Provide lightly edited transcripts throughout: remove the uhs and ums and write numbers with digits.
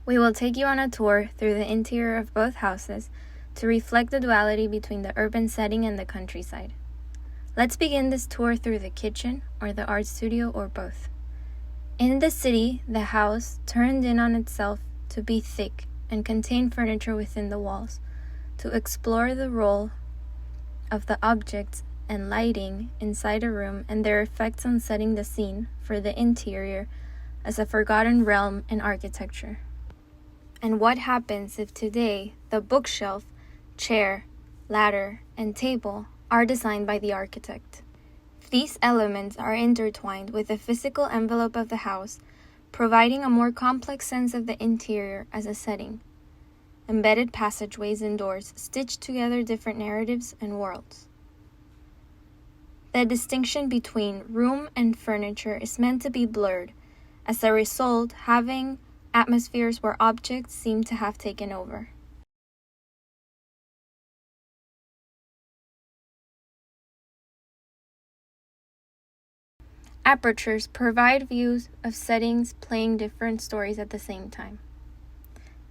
We will take you on a tour through the interior of both houses to reflect the duality between the urban setting and the countryside. Let's begin this tour through the kitchen or the art studio or both. In the city, the house turned in on itself to be thick and contain furniture within the walls, to explore the role of the objects and lighting inside a room and their effects on setting the scene for the interior as a forgotten realm in architecture. And what happens if today the bookshelf, chair, ladder, and table are designed by the architect? These elements are intertwined with the physical envelope of the house, providing a more complex sense of the interior as a setting. Embedded passageways and doors stitch together different narratives and worlds. The distinction between room and furniture is meant to be blurred, as a result, having atmospheres where objects seem to have taken over. Apertures provide views of settings playing different stories at the same time.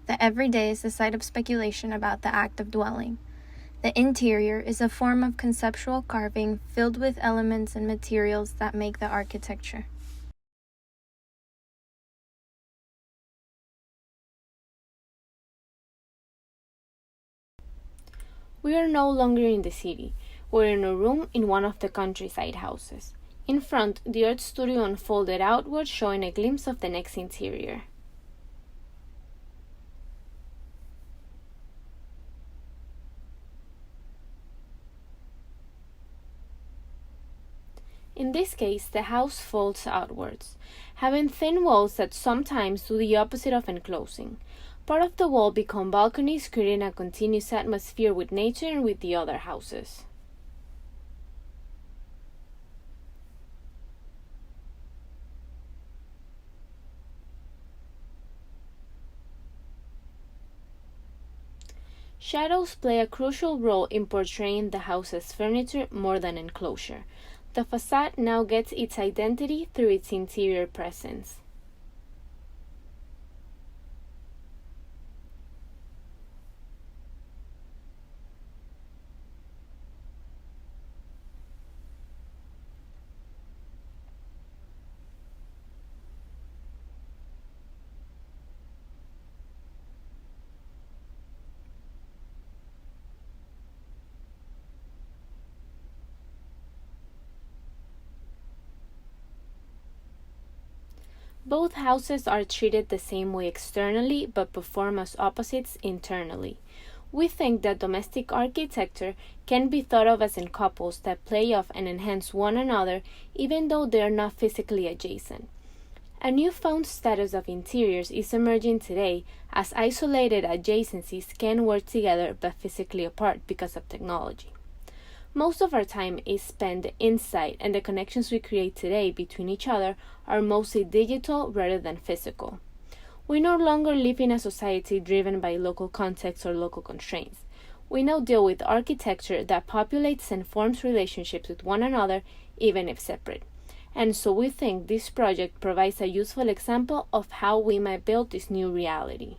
The everyday is the site of speculation about the act of dwelling. The interior is a form of conceptual carving filled with elements and materials that make the architecture. We are no longer in the city. We're in a room in one of the countryside houses. In front, the art studio unfolded outward, showing a glimpse of the next interior. In this case, the house folds outwards, having thin walls that sometimes do the opposite of enclosing. Part of the wall become balconies, creating a continuous atmosphere with nature and with the other houses. Shadows play a crucial role in portraying the house's furniture more than enclosure. The facade now gets its identity through its interior presence. Both houses are treated the same way externally, but perform as opposites internally. We think that domestic architecture can be thought of as in couples that play off and enhance one another, even though they are not physically adjacent. A newfound status of interiors is emerging today, as isolated adjacencies can work together but physically apart because of technology. Most of our time is spent inside, and the connections we create today between each other are mostly digital rather than physical. We no longer live in a society driven by local context or local constraints. We now deal with architecture that populates and forms relationships with one another, even if separate. And so we think this project provides a useful example of how we might build this new reality.